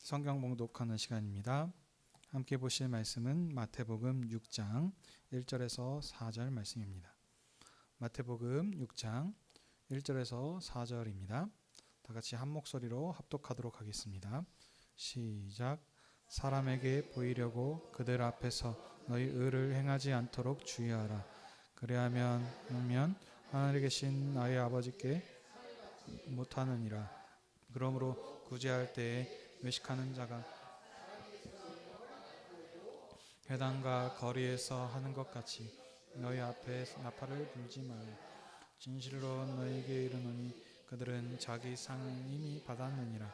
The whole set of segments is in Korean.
성경 봉독하는 시간입니다. 함께 보실 말씀은 마태복음 6장 1절에서 4절 말씀입니다. 마태복음 6장 1절에서 4절입니다. 다 같이 한 목소리로 합독하도록 하겠습니다. 시작. 사람에게 보이려고 그들 앞에서 너희 의를 행하지 않도록 주의하라. 그리하면 하늘에 계신 나의 아버지께 못하느니라. 그러므로 구제할 때에 외식하는 자가 회당과 거리에서 하는 것 같이 너희 앞에 나팔을 불지 말라. 진실로 너희에게 이르노니 그들은 자기 상을 이미 받았느니라.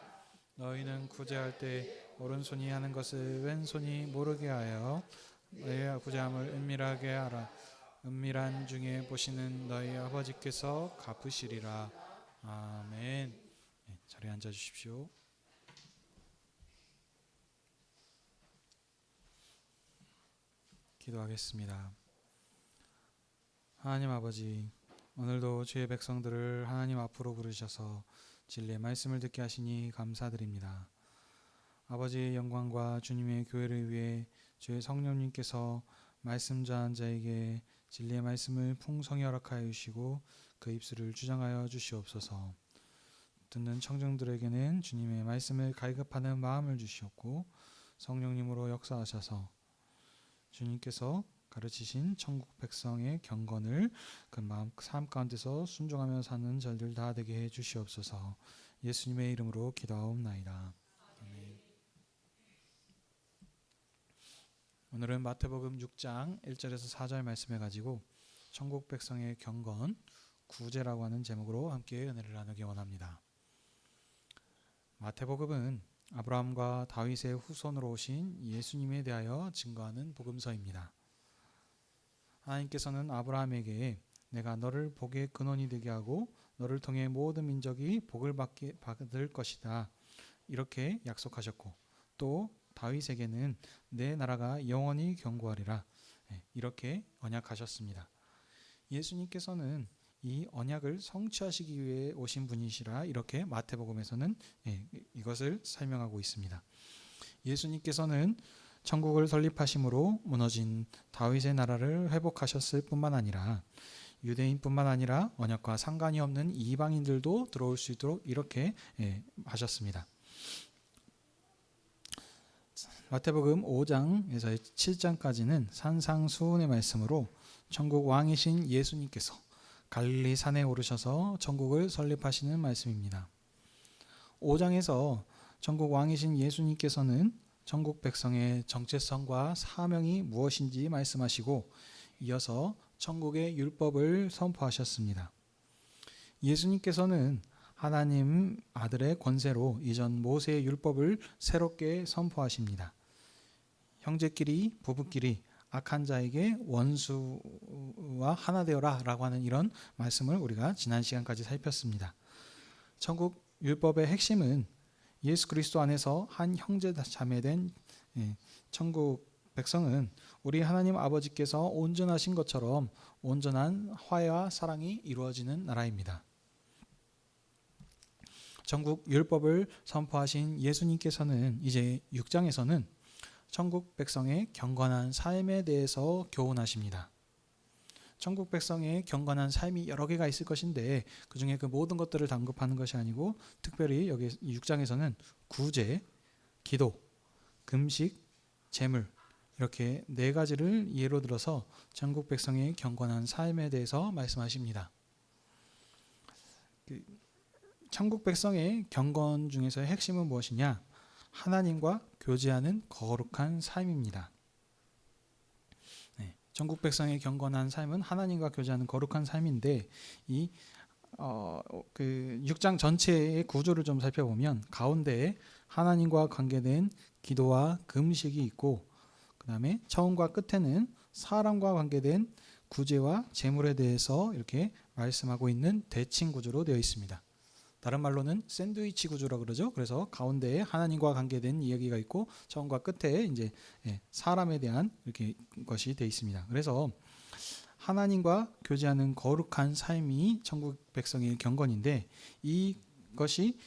너희는 구제할 때 오른손이 하는 것을 왼손이 모르게 하여 너희의 구제함을 은밀하게 하라. 은밀한 중에 보시는 너희 아버지께서 갚으시리라. 아멘. 자리에 앉아 주십시오. 기도하겠습니다. 하나님 아버지, 오늘도 주의 백성들을 하나님 앞으로 부르셔서 진리의 말씀을 듣게 하시니 감사드립니다. 아버지의 영광과 주님의 교회를 위해 주의 성령님께서 말씀 전한 자에게 진리의 말씀을 풍성히 허락하여 주시고 그 입술을 주장하여 주시옵소서. 듣는 청중들에게는 주님의 말씀을 갈급하는 마음을 주시옵고 성령님으로 역사하셔서 주님께서 가르치신 천국 백성의 경건을 그 마음 삶 가운데서 순종하며 사는 저희들 다 되게 해 주시옵소서. 예수님의 이름으로 기도하옵나이다. 아멘. 오늘은 마태복음 6장 1절에서 4절 말씀해 가지고 천국 백성의 경건 구제라고 하는 제목으로 함께 은혜를 나누기 원합니다. 마태복음은 아브라함과 다윗의 후손으로 오신 예수님에 대하여 증거하는 복음서입니다. 하나님께서는 아브라함에게 내가 너를 복의 근원이 되게 하고 너를 통해 모든 민족이 복을 받을 것이다 이렇게 약속하셨고, 또 다윗에게는 내 나라가 영원히 견고하리라 이렇게 언약하셨습니다. 예수님께서는 이 언약을 성취하시기 위해 오신 분이시라 이렇게 마태복음에서는 이것을 설명하고 있습니다. 예수님께서는 천국을 설립하심으로 무너진 다윗의 나라를 회복하셨을 뿐만 아니라 유대인뿐만 아니라 언약과 상관이 없는 이방인들도 들어올 수 있도록 이렇게 하셨습니다. 마태복음 5장에서 7장까지는 산상수훈의 말씀으로 천국 왕이신 예수님께서 갈릴리 산에 오르셔서 천국을 설립하시는 말씀입니다. 5장에서 천국 왕이신 예수님께서는 천국 백성의 정체성과 사명이 무엇인지 말씀하시고 이어서 천국의 율법을 선포하셨습니다. 예수님께서는 하나님 아들의 권세로 이전 모세의 율법을 새롭게 선포하십니다. 형제끼리 부부끼리 악한 자에게 원수와 하나 되어라 라고 하는 이런 말씀을 우리가 지난 시간까지 살폈습니다. 천국 율법의 핵심은 예수 그리스도 안에서 한 형제 자매된 천국 백성은 우리 하나님 아버지께서 온전하신 것처럼 온전한 화해와 사랑이 이루어지는 나라입니다. 천국 율법을 선포하신 예수님께서는 이제 6장에서는 천국 백성의 경건한 삶에 대해서 교훈하십니다. 천국 백성의 경건한 삶이 여러 개가 있을 것인데 그 중에 그 모든 것들을 언급하는 것이 아니고 특별히 여기 6장에서는 구제, 기도, 금식, 제물 이렇게 네 가지를 예로 들어서 천국 백성의 경건한 삶에 대해서 말씀하십니다. 천국 백성의 경건 중에서의 핵심은 무엇이냐? 하나님과 교제하는 거룩한 삶입니다. 천국 백성의 경건한 삶은 하나님과 교제하는 거룩한 삶인데 이 6장 전체의 구조를 좀 살펴보면 가운데에 하나님과 관계된 기도와 금식이 있고 그 다음에 처음과 끝에는 사람과 관계된 구제와 제물에 대해서 이렇게 말씀하고 있는 대칭 구조로 되어 있습니다. 다른 말로는 샌드위치 구조라고 그러죠. 그래서 가운데에 하나님과 관계된 이야기가 있고 처음과 끝에 이제 사람에 대한 이렇게 것이 되어 있습니다. 그래서 하나님과 교제하는 거룩한 삶이 천국 백성의 경건인데 이것이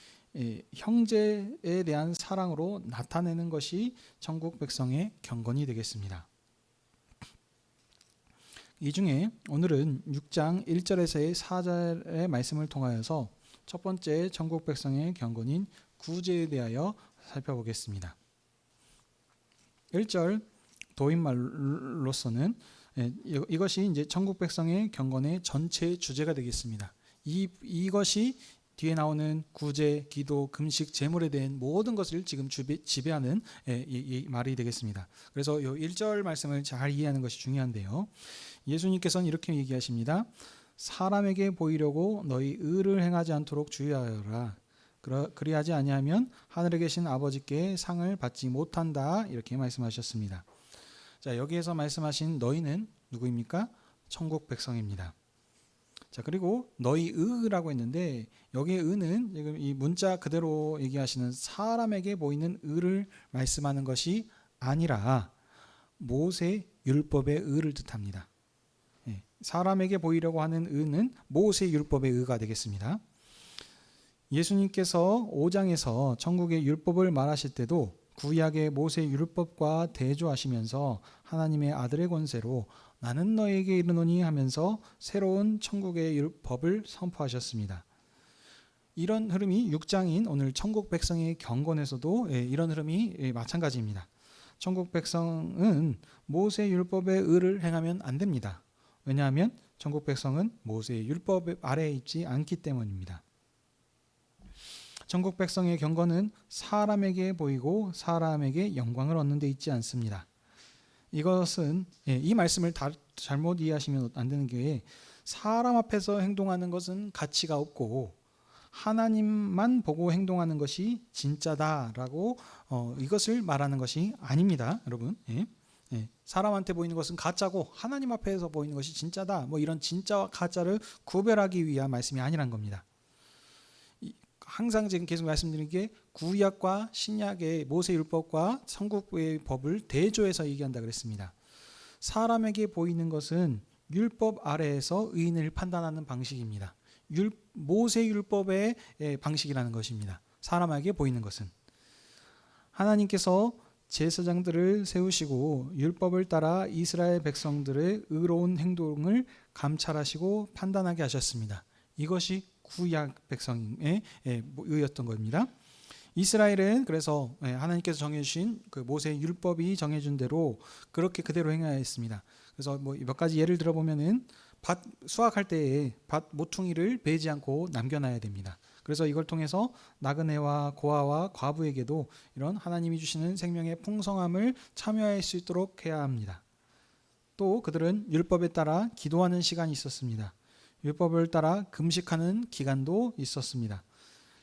형제에 대한 사랑으로 나타내는 것이 천국 백성의 경건이 되겠습니다. 이 중에 오늘은 6장 1절에서의 4절의 말씀을 통하여서 첫 번째 천국 백성의 경건인 구제에 대하여 살펴보겠습니다. 1절 도입말로서는 이것이 이제 천국 백성의 경건의 전체 주제가 되겠습니다. 이것이 뒤에 나오는 구제, 기도, 금식, 제물에 대한 모든 것을 지금 지배하는 이 말이 되겠습니다. 그래서 이 1절 말씀을 잘 이해하는 것이 중요한데요. 예수님께서는 이렇게 얘기하십니다. 사람에게 보이려고 너희 의를 행하지 않도록 주의하여라. 그리하지 아니하면 하늘에 계신 아버지께 상을 받지 못한다. 이렇게 말씀하셨습니다. 자, 여기에서 말씀하신 너희는 누구입니까? 천국 백성입니다. 자, 그리고 너희 의라고 했는데 여기에 의는 지금 이 문자 그대로 얘기하시는 사람에게 보이는 의를 말씀하는 것이 아니라 모세 율법의 의를 뜻합니다. 사람에게 보이려고 하는 의는 모세 율법의 의가 되겠습니다. 예수님께서 5장에서 천국의 율법을 말하실 때도 구약의 모세 율법과 대조하시면서 하나님의 아들의 권세로 나는 너에게 이르노니 하면서 새로운 천국의 율법을 선포하셨습니다. 이런 흐름이 6장인 오늘 천국 백성의 경건에서도 이런 흐름이 마찬가지입니다. 천국 백성은 모세 율법의 의를 행하면 안 됩니다. 왜냐하면 천국 백성은 모세 율법 아래에 있지 않기 때문입니다. 천국 백성의 경건은 사람에게 보이고 사람에게 영광을 얻는 데 있지 않습니다. 이것은 이 말씀을 잘못 이해하시면 안 되는 게 사람 앞에서 행동하는 것은 가치가 없고 하나님만 보고 행동하는 것이 진짜다라고 이것을 말하는 것이 아닙니다. 여러분. 사람한테 보이는 것은 가짜고 하나님 앞에서 보이는 것이 진짜다. 뭐 이런 진짜와 가짜를 구별하기 위한 말씀이 아니란 겁니다. 항상 지금 계속 말씀드린 게 구약과 신약의 모세 율법과 천국의 법을 대조해서 얘기한다 그랬습니다. 사람에게 보이는 것은 율법 아래에서 의인을 판단하는 방식입니다. 모세 율법의 방식이라는 것입니다. 사람에게 보이는 것은 하나님께서 제사장들을 세우시고 율법을 따라 이스라엘 백성들의 의로운 행동을 감찰하시고 판단하게 하셨습니다. 이것이 구약 백성의 의였던 겁니다. 이스라엘은 그래서 하나님께서 정해주신 그 모세 율법이 정해준 대로 그렇게 그대로 행하였습니다. 그래서 뭐 몇 가지 예를 들어보면은 밭 수확할 때에 밭 모퉁이를 베지 않고 남겨놔야 됩니다. 그래서 이걸 통해서 나그네와 고아와 과부에게도 이런 하나님이 주시는 생명의 풍성함을 참여할 수 있도록 해야 합니다. 또 그들은 율법에 따라 기도하는 시간이 있었습니다. 율법을 따라 금식하는 기간도 있었습니다.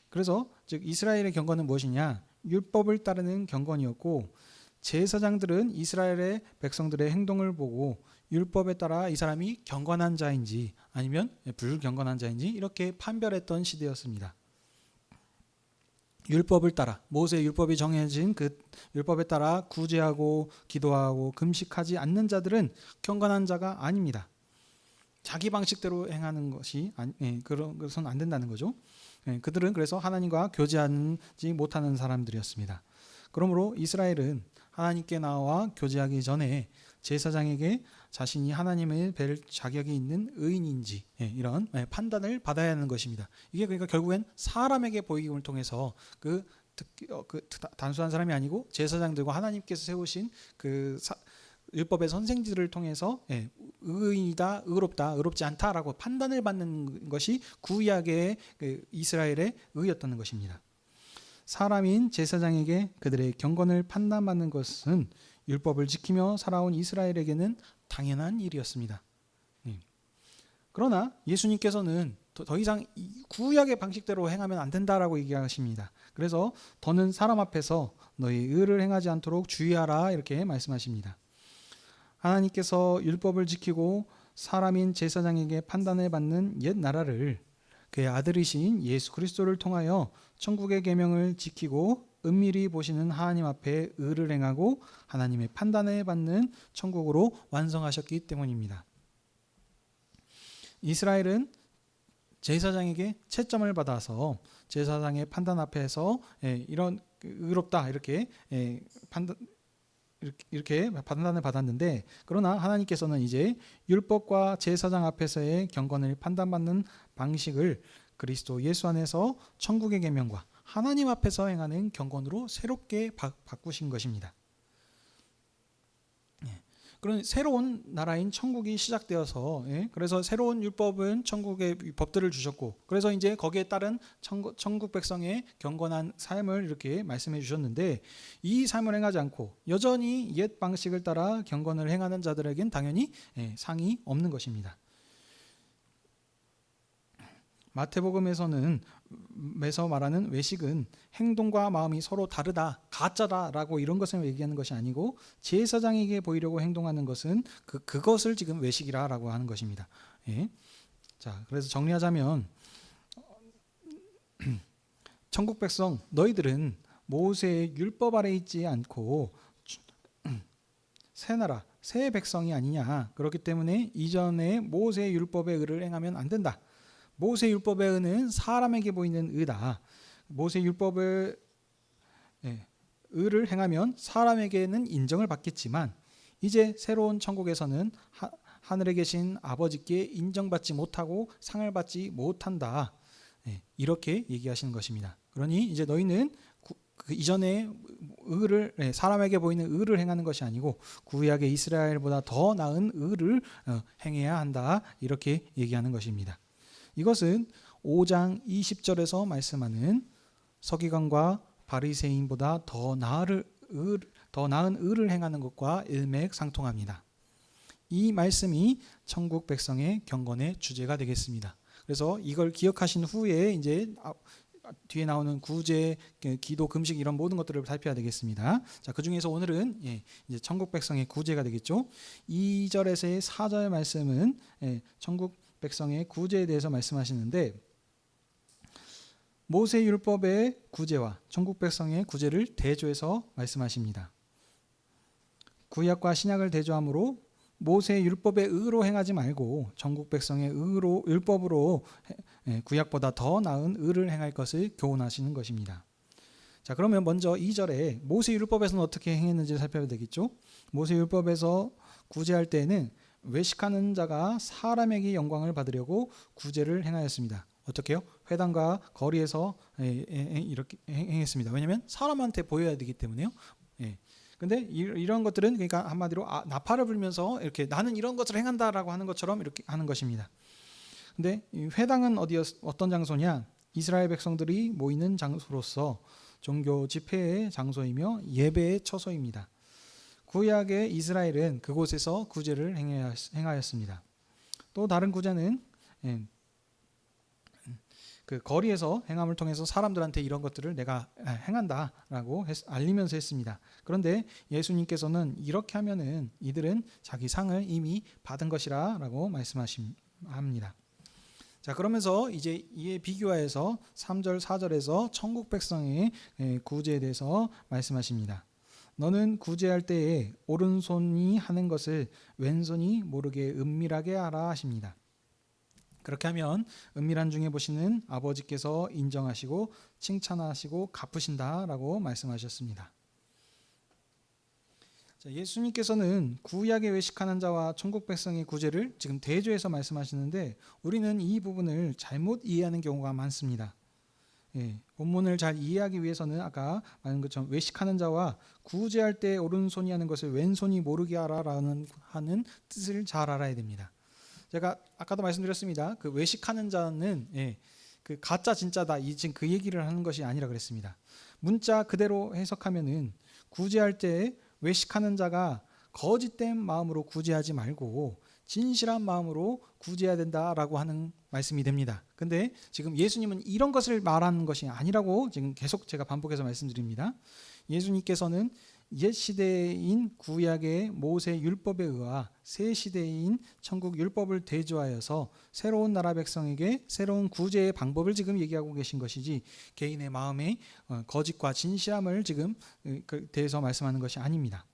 그래서 즉 이스라엘의 경건은 무엇이냐? 율법을 따르는 경건이었고 제사장들은 이스라엘의 백성들의 행동을 보고 율법에 따라 이 사람이 경건한 자인지 아니면 불경건한 자인지 이렇게 판별했던 시대였습니다. 율법을 따라 모세 율법이 정해진 그 율법에 따라 구제하고 기도하고 금식하지 않는 자들은 경건한 자가 아닙니다. 자기 방식대로 행하는 것이 그런 것은 안 된다는 거죠. 그들은 그래서 하나님과 교제하지 못하는 사람들이었습니다. 그러므로 이스라엘은 하나님께 나와 교제하기 전에 제사장에게 자신이 하나님을 뵐 자격이 있는 의인인지 이런 판단을 받아야 하는 것입니다. 이게 그러니까 결국엔 사람에게 보이김을 통해서 그 단순한 사람이 아니고 제사장들과 하나님께서 세우신 그 율법의 선생들을 통해서 의인이다, 의롭다, 의롭지 않다라고 판단을 받는 것이 구약의 이스라엘의 의였던 것입니다. 사람인 제사장에게 그들의 경건을 판단받는 것은 율법을 지키며 살아온 이스라엘에게는 당연한 일이었습니다. 그러나 예수님께서는 더 이상 구약의 방식대로 행하면 안 된다라고 얘기하십니다. 그래서 더는 사람 앞에서 너희 의를 행하지 않도록 주의하라 이렇게 말씀하십니다. 하나님께서 율법을 지키고 사람인 제사장에게 판단을 받는 옛 나라를 그의 아들이신 예수 그리스도를 통하여 천국의 계명을 지키고 은밀히 보시는 하나님 앞에 의를 행하고 하나님의 판단을 받는 천국으로 완성하셨기 때문입니다. 이스라엘은 제사장에게 채점을 받아서 제사장의 판단 앞에서 이런 의롭다 이렇게 이렇게 판단을 받았는데, 그러나 하나님께서는 이제 율법과 제사장 앞에서의 경건을 판단받는 방식을 그리스도 예수 안에서 천국의 계명과 하나님 앞에서 행하는 경건으로 새롭게 바꾸신 것입니다. 그런 새로운 나라인 천국이 시작되어서, 그래서 새로운 율법은 천국의 법들을 주셨고, 그래서 이제 거기에 따른 천국 백성의 경건한 삶을 이렇게 말씀해 주셨는데, 이 삶을 행하지 않고 여전히 옛 방식을 따라 경건을 행하는 자들에겐 당연히 상이 없는 것입니다. 마태복음에서는 에서 말하는 외식은 행동과 마음이 서로 다르다, 가짜다라고 이런 것을 얘기하는 것이 아니고, 제사장에게 보이려고 행동하는 것은 그것을 지금 외식이라고 하는 것입니다. 자, 그래서 정리하자면 천국 백성, 너희들은 모세의 율법 아래 있지 않고 새 나라, 새 백성이 아니냐. 그렇기 때문에 이전에 모세의 율법의 의를 행하면 안 된다. 모세 율법의 의는 사람에게 보이는 의다. 모세 율법의 의를 행하면 사람에게는 인정을 받겠지만, 이제 새로운 천국에서는 하늘에 계신 아버지께 인정받지 못하고 상을 받지 못한다. 이렇게 얘기하시는 것입니다. 그러니 이제 너희는 그 이전에 의를, 사람에게 보이는 의를 행하는 것이 아니고 구약의 이스라엘보다 더 나은 의를 행해야 한다. 이렇게 얘기하는 것입니다. 이것은 5장 20절에서 말씀하는 서기관과 바리새인보다 더 나은 의를 행하는 것과 일맥상통합니다. 이 말씀이 천국 백성의 경건의 주제가 되겠습니다. 그래서 이걸 기억하신 후에 이제 뒤에 나오는 구제, 기도, 금식 이런 모든 것들을 살펴야 되겠습니다. 자, 그 중에서 오늘은 이제 천국 백성의 구제가 되겠죠. 2절에서의 4절 말씀은 천국 백성의 구제에 대해서 말씀하시는데, 모세 율법의 구제와 천국 백성의 구제를 대조해서 말씀하십니다. 구약과 신약을 대조함으로 모세 율법의 의로 행하지 말고 천국 백성의 율법으로 구약보다 더 나은 의를 행할 것을 교훈하시는 것입니다. 자, 그러면 먼저 2절에 모세 율법에서는 어떻게 행했는지 살펴야 되겠죠. 모세 율법에서 구제할 때에는 외식하는 자가 사람에게 영광을 받으려고 구제를 행하였습니다. 어떻게요? 회당과 거리에서 이렇게 행했습니다. 왜냐하면 사람한테 보여야 되기 때문에요. 근데 이런 것들은 그러니까 한마디로 나팔을 불면서 이렇게 나는 이런 것을 행한다라고 하는 것처럼 이렇게 하는 것입니다. 근데 이 회당은 어떤 장소냐? 이스라엘 백성들이 모이는 장소로서 종교 집회의 장소이며 예배의 처소입니다. 구약의 이스라엘은 그곳에서 구제를 행하였습니다. 또 다른 구제는 그 거리에서 행함을 통해서 사람들한테 이런 것들을 내가 행한다라고 알리면서 했습니다. 그런데 예수님께서는 이렇게 하면은 이들은 자기 상을 이미 받은 것이라고 말씀하십니다. 자, 그러면서 이제 이에 비교하여서 3절 4절에서 천국 백성의 구제에 대해서 말씀하십니다. 너는 구제할 때에 오른손이 하는 것을 왼손이 모르게 은밀하게 하라 하십니다. 그렇게 하면 은밀한 중에 보시는 아버지께서 인정하시고 칭찬하시고 갚으신다라고 말씀하셨습니다. 자, 예수님께서는 구약에 외식하는 자와 천국 백성의 구제를 지금 대조해서 말씀하시는데, 우리는 이 부분을 잘못 이해하는 경우가 많습니다. 본문을 잘 이해하기 위해서는 아까 말한 것처럼 외식하는 자와 구제할 때 오른손이 하는 것을 왼손이 모르게 하라라는 하는 뜻을 잘 알아야 됩니다. 제가 아까도 말씀드렸습니다. 그 외식하는 자는 그 가짜 진짜다, 지금 그 얘기를 하는 것이 아니라 그랬습니다. 문자 그대로 해석하면은 구제할 때 외식하는 자가 거짓된 마음으로 구제하지 말고 진실한 마음으로 구제해야 된다라고 하는 말씀이 됩니다. 근데 지금 예수님은 이런 것을 말하는 것이 아니라고 지금 계속 제가 반복해서 말씀드립니다. 예수님께서는 옛 시대인 구약의 모세 율법에 의하 새 시대인 천국 율법을 대조하여서 새로운 나라 백성에게 새로운 구제의 방법을 지금 얘기하고 계신 것이지, 개인의 마음의 거짓과 진실함을 지금 대해서 말씀하는 것이 아닙니다.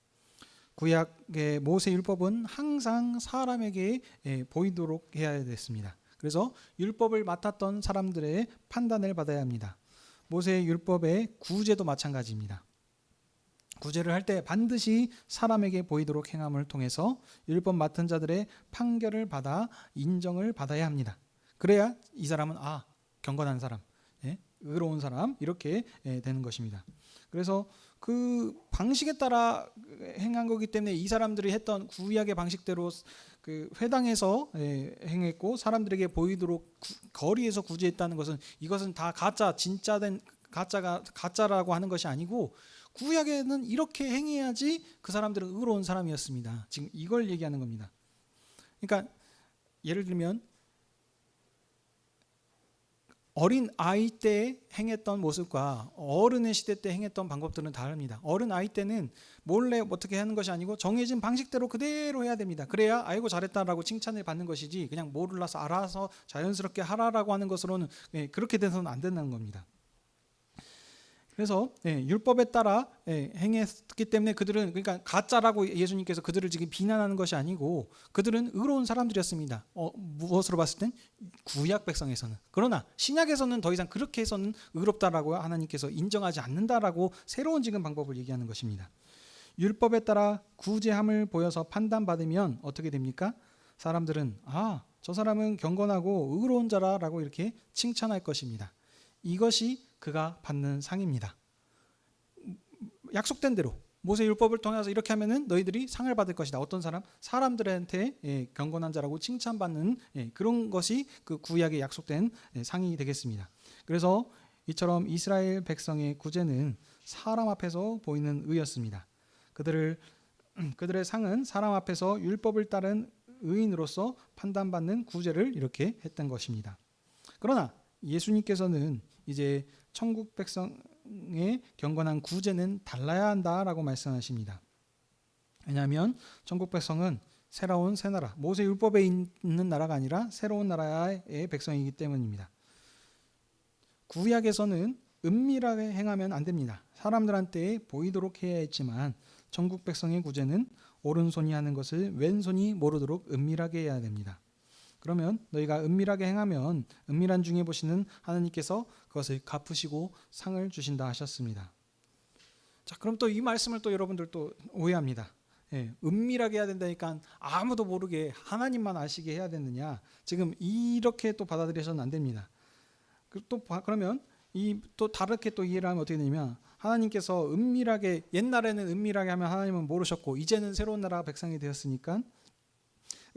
구약의 모세 율법은 항상 사람에게 보이도록 해야 됐습니다. 그래서 율법을 맡았던 사람들의 판단을 받아야 합니다. 모세의 율법의 구제도 마찬가지입니다. 구제를 할 때 반드시 사람에게 보이도록 행함을 통해서 율법 맡은 자들의 판결을 받아 인정을 받아야 합니다. 그래야 이 사람은 경건한 사람, 의로운 사람 이렇게 되는 것입니다. 그래서 그 방식에 따라 행한 거기 때문에 이 사람들이 했던 구약의 방식대로 그 회당에서 행했고 사람들에게 보이도록 거리에서 구제했다는 것은 이것은 다 가짜, 진짜된 가짜라고 하는 것이 아니고 구약에는 이렇게 행해야지 그 사람들은 의로운 사람이었습니다. 지금 이걸 얘기하는 겁니다. 그러니까 예를 들면 어린 아이 때 행했던 모습과 어른의 시대 때 행했던 방법들은 다릅니다. 어른 아이 때는 몰래 어떻게 하는 것이 아니고 정해진 방식대로 그대로 해야 됩니다. 그래야 아이고 잘했다라고 칭찬을 받는 것이지 그냥 몰라서 알아서 자연스럽게 하라라고 하는 것으로는 그렇게 돼서는 안 된다는 겁니다. 그래서 율법에 따라 행했기 때문에 그들은 그러니까 가짜라고 예수님께서 그들을 지금 비난하는 것이 아니고 그들은 의로운 사람들이었습니다. 무엇으로 봤을 땐 구약 백성에서는. 그러나 신약에서는 더 이상 그렇게 해서는 의롭다라고 하나님께서 인정하지 않는다라고 새로운 지금 방법을 얘기하는 것입니다. 율법에 따라 구제함을 보여서 판단받으면 어떻게 됩니까? 사람들은 저 사람은 경건하고 의로운 자라라고 이렇게 칭찬할 것입니다. 이것이 그가 받는 상입니다. 약속된 대로 모세 율법을 통해서 이렇게 하면은 너희들이 상을 받을 것이다. 어떤 사람들한테 경건한 자라고 칭찬받는 그런 것이 그 구약의 약속된 상이 되겠습니다. 그래서 이처럼 이스라엘 백성의 구제는 사람 앞에서 보이는 의였습니다. 그들의 상은 사람 앞에서 율법을 따른 의인으로서 판단받는 구제를 이렇게 했던 것입니다. 그러나 예수님께서는 이제 천국 백성의 경건한 구제는 달라야 한다라고 말씀하십니다. 왜냐하면 천국 백성은 새로운 새 나라, 모세 율법에 있는 나라가 아니라 새로운 나라의 백성이기 때문입니다. 구약에서는 은밀하게 행하면 안 됩니다. 사람들한테 보이도록 해야 했지만 천국 백성의 구제는 오른손이 하는 것을 왼손이 모르도록 은밀하게 해야 됩니다. 그러면 너희가 은밀하게 행하면 은밀한 중에 보시는 하나님께서 그것을 갚으시고 상을 주신다 하셨습니다. 자, 그럼 또 이 말씀을 또 여러분들 또 오해합니다. 은밀하게 해야 된다니까 아무도 모르게 하나님만 아시게 해야 되느냐? 지금 이렇게 또 받아들여서는 안 됩니다. 그러면 또 다르게 또 이해를 하면 어떻게 되냐면 하나님께서 은밀하게 옛날에는 은밀하게 하면 하나님은 모르셨고 이제는 새로운 나라 백성이 되었으니까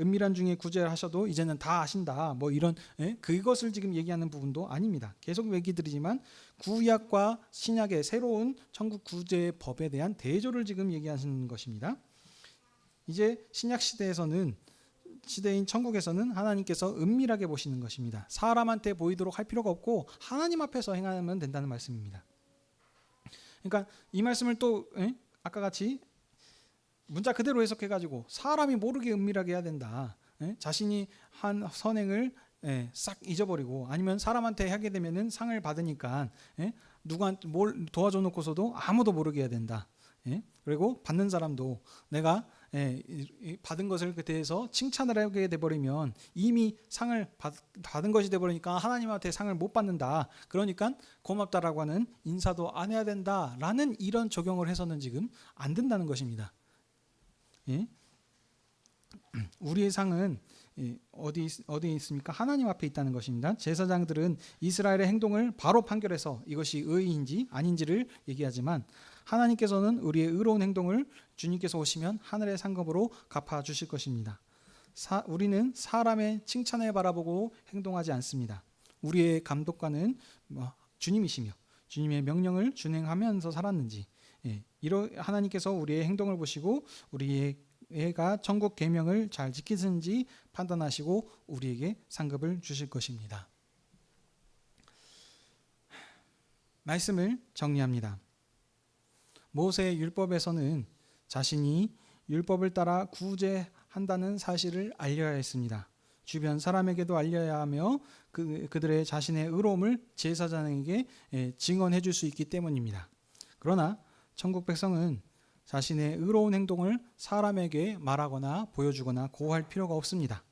은밀한 중에 구제를 하셔도 이제는 다 아신다. 뭐 이런 그것을 지금 얘기하는 부분도 아닙니다. 계속 얘기 드리지만 구약과 신약의 새로운 천국 구제의 법에 대한 대조를 지금 얘기하시는 것입니다. 이제 신약 시대인 천국에서는 하나님께서 은밀하게 보시는 것입니다. 사람한테 보이도록 할 필요가 없고 하나님 앞에서 행하면 된다는 말씀입니다. 그러니까 이 말씀을 또 아까 같이 문자 그대로 해석해가지고 사람이 모르게 은밀하게 해야 된다. 자신이 한 선행을 싹 잊어버리고 아니면 사람한테 하게 되면은 상을 받으니까 누구한테 뭘 도와줘 놓고서도 아무도 모르게 해야 된다. 그리고 받는 사람도 내가 받은 것을 그때에서 칭찬을 하게 돼버리면 이미 상을 받은 것이 돼버리니까 하나님한테 상을 못 받는다. 그러니까 고맙다라고 하는 인사도 안 해야 된다라는 이런 적용을 해서는 지금 안 된다는 것입니다. 우리의 상은 어디에 있습니까? 하나님 앞에 있다는 것입니다. 제사장들은 이스라엘의 행동을 바로 판결해서 이것이 의인지 아닌지를 얘기하지만 하나님께서는 우리의 의로운 행동을 주님께서 오시면 하늘의 상급으로 갚아주실 것입니다. 우리는 사람의 칭찬을 바라보고 행동하지 않습니다. 우리의 감독관은 주님이시며 주님의 명령을 준행하면서 살았는지 하나님께서 우리의 행동을 보시고 우리가 천국 계명을 잘 지키는지 판단하시고 우리에게 상급을 주실 것입니다. 말씀을 정리합니다. 모세의 율법에서는 자신이 율법을 따라 구제한다는 사실을 알려야 했습니다. 주변 사람에게도 알려야 하며 그들의 자신의 의로움을 제사장에게 증언해 줄 수 있기 때문입니다. 그러나 천국 백성은 자신의 의로운 행동을 사람에게 말하거나 보여주거나 고할 필요가 없습니다.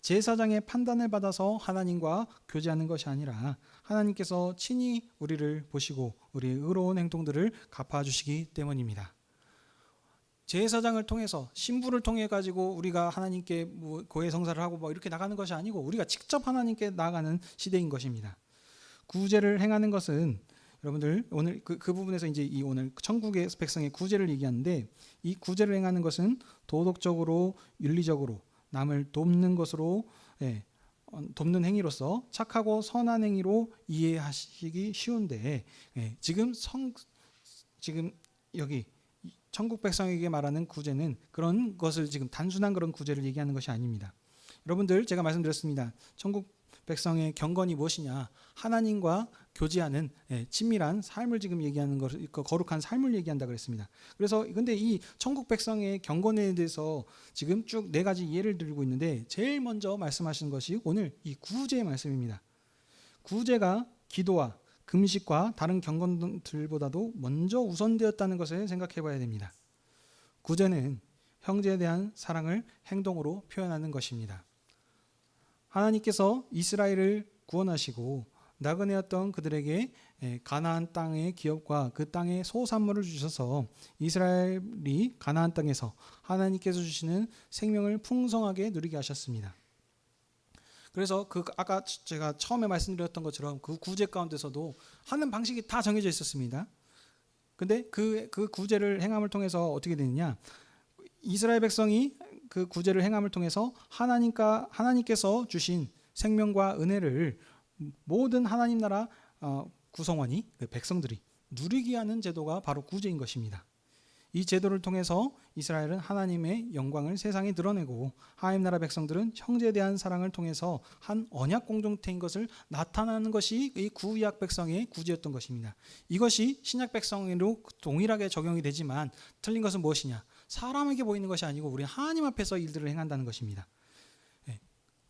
제사장의 판단을 받아서 하나님과 교제하는 것이 아니라 하나님께서 친히 우리를 보시고 우리의 의로운 행동들을 갚아주시기 때문입니다. 제사장을 통해서 신부를 통해 가지고 우리가 하나님께 뭐 고해성사를 하고 뭐 이렇게 나가는 것이 아니고 우리가 직접 하나님께 나아가는 시대인 것입니다. 구제를 행하는 것은 여러분들 오늘 그 부분에서 이제 이 오늘 천국의 백성의 구제를 얘기하는데 이 구제를 행하는 것은 도덕적으로 윤리적으로 남을 돕는 것으로 돕는 행위로서 착하고 선한 행위로 이해하시기 쉬운데 지금 여기 천국 백성에게 말하는 구제는 그런 것을 지금 단순한 그런 구제를 얘기하는 것이 아닙니다. 여러분들 제가 말씀드렸습니다. 천국 백성의 경건이 무엇이냐? 하나님과 교제하는 친밀한 삶을 지금 얘기하는 것을 거룩한 삶을 얘기한다 그랬습니다. 그래서 근데 이 천국 백성의 경건에 대해서 지금 쭉 네 가지 예를 들고 있는데 제일 먼저 말씀하시는 것이 오늘 이 구제의 말씀입니다. 구제가 기도와 금식과 다른 경건들보다도 먼저 우선되었다는 것을 생각해 봐야 됩니다. 구제는 형제에 대한 사랑을 행동으로 표현하는 것입니다. 하나님께서 이스라엘을 구원하시고 나그네였던 그들에게 가나안 땅의 기업과 그 땅의 소산물을 주셔서 이스라엘이 가나안 땅에서 하나님께서 주시는 생명을 풍성하게 누리게 하셨습니다. 그래서 아까 제가 처음에 말씀드렸던 것처럼 그 구제 가운데서도 하는 방식이 다 정해져 있었습니다. 근데 그 구제를 행함을 통해서 어떻게 되느냐? 이스라엘 백성이 그 구제를 행함을 통해서 하나님께서 주신 생명과 은혜를 모든 하나님 나라 구성원이 그 백성들이 누리게 하는 제도가 바로 구제인 것입니다. 이 제도를 통해서 이스라엘은 하나님의 영광을 세상에 드러내고 하나님 나라 백성들은 형제에 대한 사랑을 통해서 한 언약 공동체인 것을 나타나는 것이 이 구약 백성의 구제였던 것입니다. 이것이 신약 백성으로 동일하게 적용이 되지만 틀린 것은 무엇이냐? 사람에게 보이는 것이 아니고 우리 하나님 앞에서 일들을 행한다는 것입니다.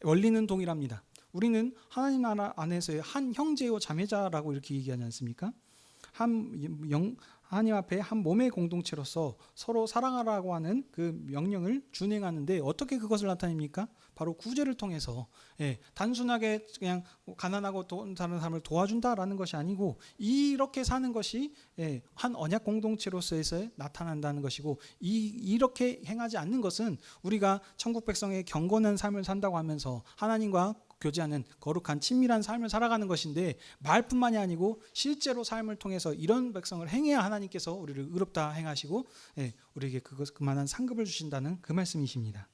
원리는 동일합니다. 우리는 하나님 나라 안에서의 한 형제요 자매자라고 이렇게 얘기하지 않습니까? 하나님 앞에 한 몸의 공동체로서 서로 사랑하라고 하는 그 명령을 준행하는데 어떻게 그것을 나타냅니까? 바로 구제를 통해서 단순하게 그냥 가난하고 다른 사람을 도와준다라는 것이 아니고 이렇게 사는 것이 한 언약 공동체로서에서 나타난다는 것이고 이렇게 행하지 않는 것은 우리가 천국 백성의 경건한 삶을 산다고 하면서 하나님과 교제하는 거룩한 친밀한 삶을 살아가는 것인데 말뿐만이 아니고 실제로 삶을 통해서 이런 백성을 행해야 하나님께서 우리를 의롭다 행하시고 우리에게 그만한 상급을 주신다는 그 말씀이십니다.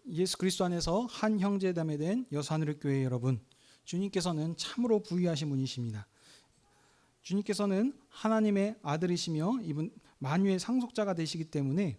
예수 그리스도 안에서 한 형제담에 된 여수하늘의 교회 여러분, 주님께서는 참으로 부유하신 분이십니다. 주님께서는 하나님의 아들이시며 이분 만유의 상속자가 되시기 때문에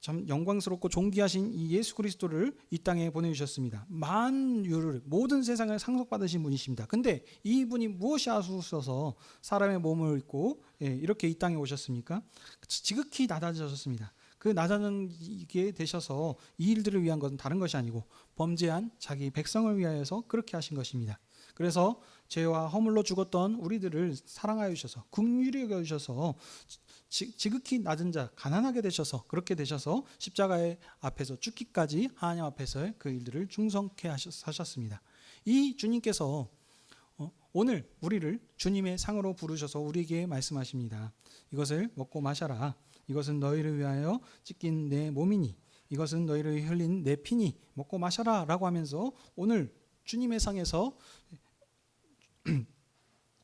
참 영광스럽고 존귀하신 이 예수 그리스도를 이 땅에 보내주셨습니다. 만유를 모든 세상을 상속받으신 분이십니다. 근데 이분이 무엇이 아수셔서 사람의 몸을 입고 이렇게 이 땅에 오셨습니까? 지극히 낮아지셨습니다. 그 낮아지게 되셔서 이 일들을 위한 것은 다른 것이 아니고 범죄한 자기 백성을 위하여서 그렇게 하신 것입니다. 그래서 죄와 허물로 죽었던 우리들을 사랑하여 주셔서 긍휼히 여겨 주셔서 지극히 낮은 자 가난하게 되셔서 그렇게 되셔서 십자가의 앞에서 죽기까지 하나님 앞에서 그 일들을 충성케 하셨습니다. 이 주님께서 오늘 우리를 주님의 상으로 부르셔서 우리에게 말씀하십니다. 이것을 먹고 마셔라. 이것은 너희를 위하여 찢긴 내 몸이니 이것은 너희를 흘린 내 피니 먹고 마셔라 라고 하면서 오늘 주님의 상에서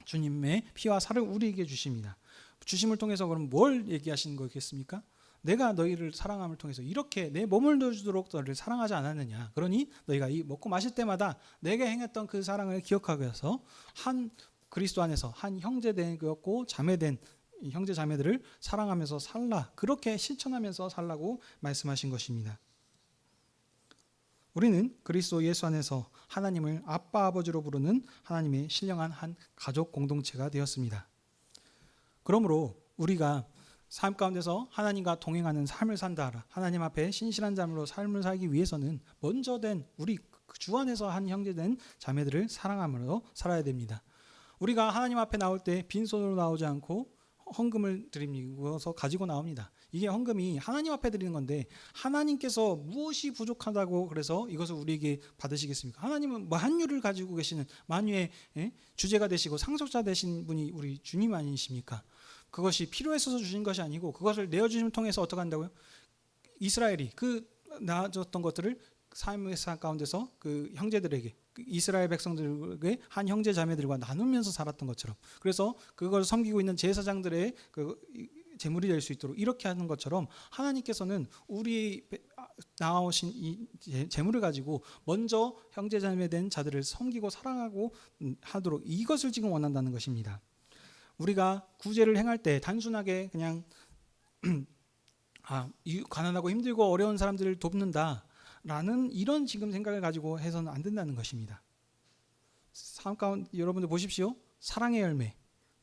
주님의 피와 살을 우리에게 주십니다. 주심을 통해서 그럼 뭘 얘기하시는 거겠습니까? 내가 너희를 사랑함을 통해서 이렇게 내 몸을 넣어주도록 너희를 사랑하지 않았느냐. 그러니 너희가 이 먹고 마실 때마다 내게 행했던 그 사랑을 기억하기 위해서 한 그리스도 안에서 한 형제된 그였고 자매된 형제 자매들을 사랑하면서 살라. 그렇게 실천하면서 살라고 말씀하신 것입니다. 우리는 그리스도 예수 안에서 하나님을 아빠 아버지로 부르는 하나님의 신령한 한 가족 공동체가 되었습니다. 그러므로 우리가 삶 가운데서 하나님과 동행하는 삶을 산다. 하나님 앞에 신실한 자로 삶을 살기 위해서는 먼저 된 우리 주 안에서 한 형제된 자매들을 사랑함으로 살아야 됩니다. 우리가 하나님 앞에 나올 때 빈손으로 나오지 않고 헌금을 드리면서 가지고 나옵니다. 이게 헌금이 하나님 앞에 드리는 건데 하나님께서 무엇이 부족하다고 그래서 이것을 우리에게 받으시겠습니까? 하나님은 뭐 한유를 가지고 계시는 만유의 주제가 되시고 상속자 되신 분이 우리 주님 아니십니까? 그것이 필요해서 주신 것이 아니고 그것을 내어주심을 통해서 어떻게 한다고요? 이스라엘이 그 나아졌던 것들을 삶의 가운데서 그 형제들에게 그 이스라엘 백성들에게 한 형제 자매들과 나누면서 살았던 것처럼 그래서 그걸 섬기고 있는 제사장들의 그 제물이 될 수 있도록 이렇게 하는 것처럼 하나님께서는 우리 나오신 이 제물을 가지고 먼저 형제 자매 된 자들을 섬기고 사랑하고 하도록 이것을 지금 원한다는 것입니다. 우리가 구제를 행할 때 단순하게 그냥 가난하고 힘들고 어려운 사람들을 돕는다라는 이런 지금 생각을 가지고 해서는 안 된다는 것입니다. 삶 가운데 여러분들 보십시오. 사랑의 열매,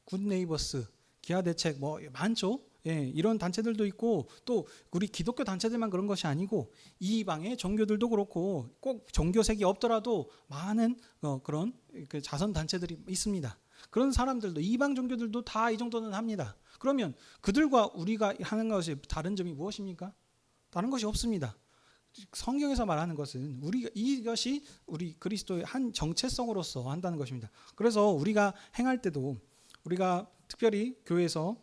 굿네이버스, 기아대책 뭐 많죠. 이런 단체들도 있고 또 우리 기독교 단체들만 그런 것이 아니고 이방의 종교들도 그렇고 꼭 종교색이 없더라도 많은 그런 그 자선 단체들이 있습니다. 그런 사람들도 이방 종교들도 다 이 정도는 합니다. 그러면 그들과 우리가 하는 것이 다른 점이 무엇입니까? 다른 것이 없습니다. 성경에서 말하는 것은 이것이 우리 그리스도의 한 정체성으로서 한다는 것입니다. 그래서 우리가 행할 때도 우리가 특별히 교회에서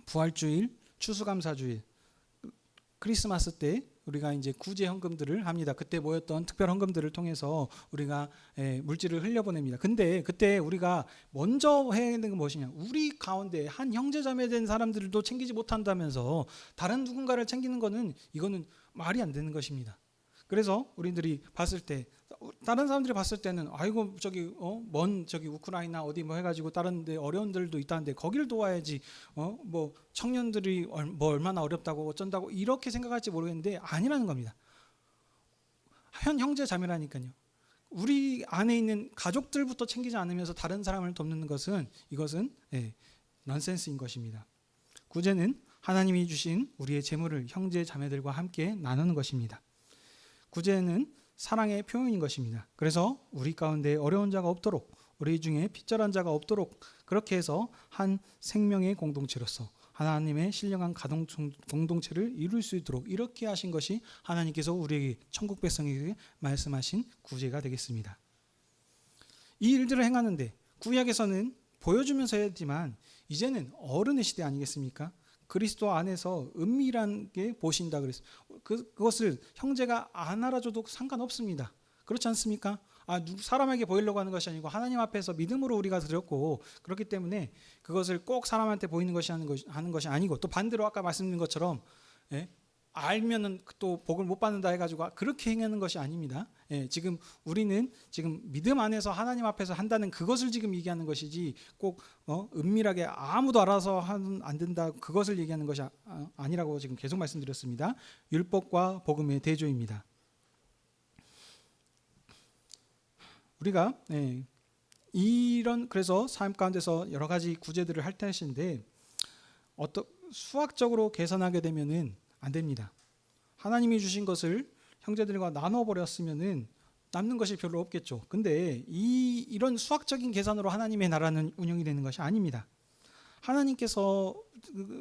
부활주일, 추수감사주일, 크리스마스 때 우리가 이제 구제 헌금들을 합니다. 그때 모였던 특별 헌금들을 통해서 우리가 물질을 흘려보냅니다. 근데 그때 우리가 먼저 해야 되는 건 무엇이냐? 우리 가운데 한 형제자매 된 사람들도 챙기지 못한다면서 다른 누군가를 챙기는 거는 이거는 말이 안 되는 것입니다. 그래서 우리들이 봤을 때 다른 사람들이 봤을 때는 아이고 저기 먼 저기 우크라이나 어디 뭐 해가지고 다른 데 어려운 데도 있다는데 거기를 도와야지 뭐 청년들이 뭐 얼마나 어렵다고 어쩐다고 이렇게 생각할지 모르겠는데 아니라는 겁니다. 한 형제 자매라니까요. 우리 안에 있는 가족들부터 챙기지 않으면서 다른 사람을 돕는 것은 이것은 넌센스인 것입니다. 구제는 하나님이 주신 우리의 재물을 형제 자매들과 함께 나누는 것입니다. 구제는 사랑의 표현인 것입니다. 그래서 우리 가운데 어려운 자가 없도록 우리 중에 핏절한 자가 없도록 그렇게 해서 한 생명의 공동체로서 하나님의 신령한 가정 공동체를 이룰 수 있도록 이렇게 하신 것이 하나님께서 우리에게 천국 백성에게 말씀하신 구제가 되겠습니다. 이 일들을 행하는데 구약에서는 보여주면서 했지만 이제는 어른의 시대 아니겠습니까? 그리스도 안에서 은밀한 게 보신다 그랬어요. 그것을 형제가 안 알아줘도 상관없습니다. 그렇지 않습니까? 사람에게 보이려고 하는 것이 아니고 하나님 앞에서 믿음으로 우리가 드렸고 그렇기 때문에 그것을 꼭 사람한테 보이는 것이 하는 것이 아니고 또 반대로 아까 말씀드린 것처럼 알면은 또 복을 못 받는다 해가지고 그렇게 행하는 것이 아닙니다. 지금 우리는 지금 믿음 안에서 하나님 앞에서 한다는 그것을 지금 얘기하는 것이지 꼭 은밀하게 아무도 알아서 하면 안 된다 그것을 얘기하는 것이 아니라고 지금 계속 말씀드렸습니다. 율법과 복음의 대조입니다. 우리가 그래서 삶 가운데서 여러 가지 구제들을 할 것인데 수학적으로 계산하게 되면은 안 됩니다. 하나님이 주신 것을 형제들과 나눠버렸으면은 남는 것이 별로 없겠죠. 근데 이런 수학적인 계산으로 하나님의 나라는 운영이 되는 것이 아닙니다. 하나님께서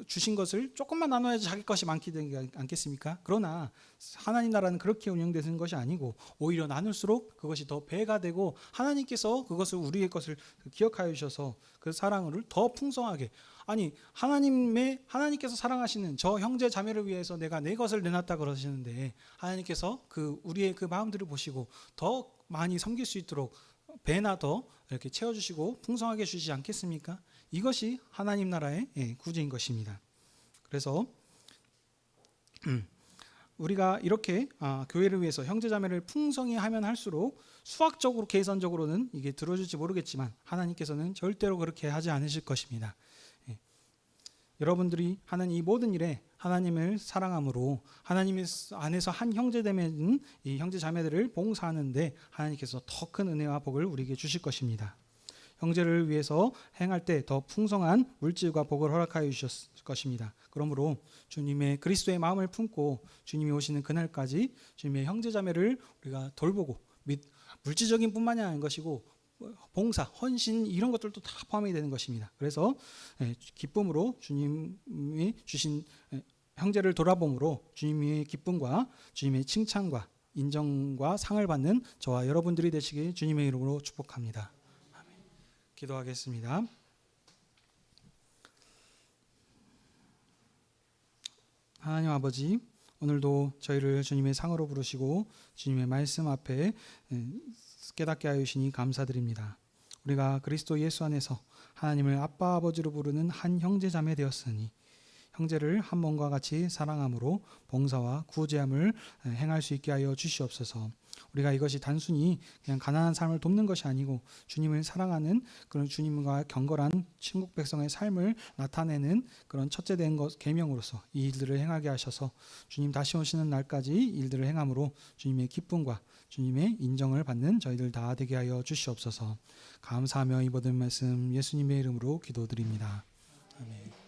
주신 것을 조금만 나눠야지 자기 것이 많게 되지 않겠습니까? 그러나 하나님 나라는 그렇게 운영되는 것이 아니고 오히려 나눌수록 그것이 더 배가 되고 하나님께서 그것을 우리의 것을 기억하여 주셔서 그 사랑을 더 풍성하게 하나님께서 사랑하시는 저 형제 자매를 위해서 내가 내 것을 내놨다 그러시는데 하나님께서 우리의 그 마음들을 보시고 더 많이 섬길 수 있도록 배나 더 이렇게 채워주시고 풍성하게 주시지 않겠습니까? 이것이 하나님 나라의 구제인 것입니다. 그래서 우리가 이렇게 교회를 위해서 형제자매를 풍성히 하면 할수록 수학적으로 계산적으로는 이게 들어줄지 모르겠지만 하나님께서는 절대로 그렇게 하지 않으실 것입니다. 여러분들이 하는 이 모든 일에 하나님을 사랑함으로 하나님 안에서 한 형제되면 이 형제자매들을 봉사하는데 하나님께서 더 큰 은혜와 복을 우리에게 주실 것입니다. 형제를 위해서 행할 때 더 풍성한 물질과 복을 허락하여 주셨을 것입니다. 그러므로 주님의 그리스도의 마음을 품고 주님이 오시는 그날까지 주님의 형제자매를 우리가 돌보고 물질적인 뿐만이 아닌 것이고 봉사, 헌신 이런 것들도 다 포함이 되는 것입니다. 그래서 기쁨으로 주님이 주신 형제를 돌아봄으로 주님의 기쁨과 주님의 칭찬과 인정과 상을 받는 저와 여러분들이 되시길 주님의 이름으로 축복합니다. 아멘. 기도하겠습니다. 하나님 아버지, 오늘도 저희를 주님의 상으로 부르시고 주님의 말씀 앞에 깨닫게 하여 주시니 감사드립니다. 우리가 그리스도 예수 안에서 하나님을 아빠 아버지로 부르는 한 형제 자매 되었으니 형제를 한 몸과 같이 사랑함으로 봉사와 구제함을 행할 수 있게 하여 주시옵소서. 우리가 이것이 단순히 그냥 가난한 삶을 돕는 것이 아니고 주님을 사랑하는 그런 주님과 경건한 천국 백성의 삶을 나타내는 그런 첫째 된 것 계명으로서 이 일들을 행하게 하셔서 주님 다시 오시는 날까지 일들을 행함으로 주님의 기쁨과 주님의 인정을 받는 저희들 다 되게 하여 주시옵소서. 감사하며 이 모든 말씀 예수님의 이름으로 기도드립니다. 아멘.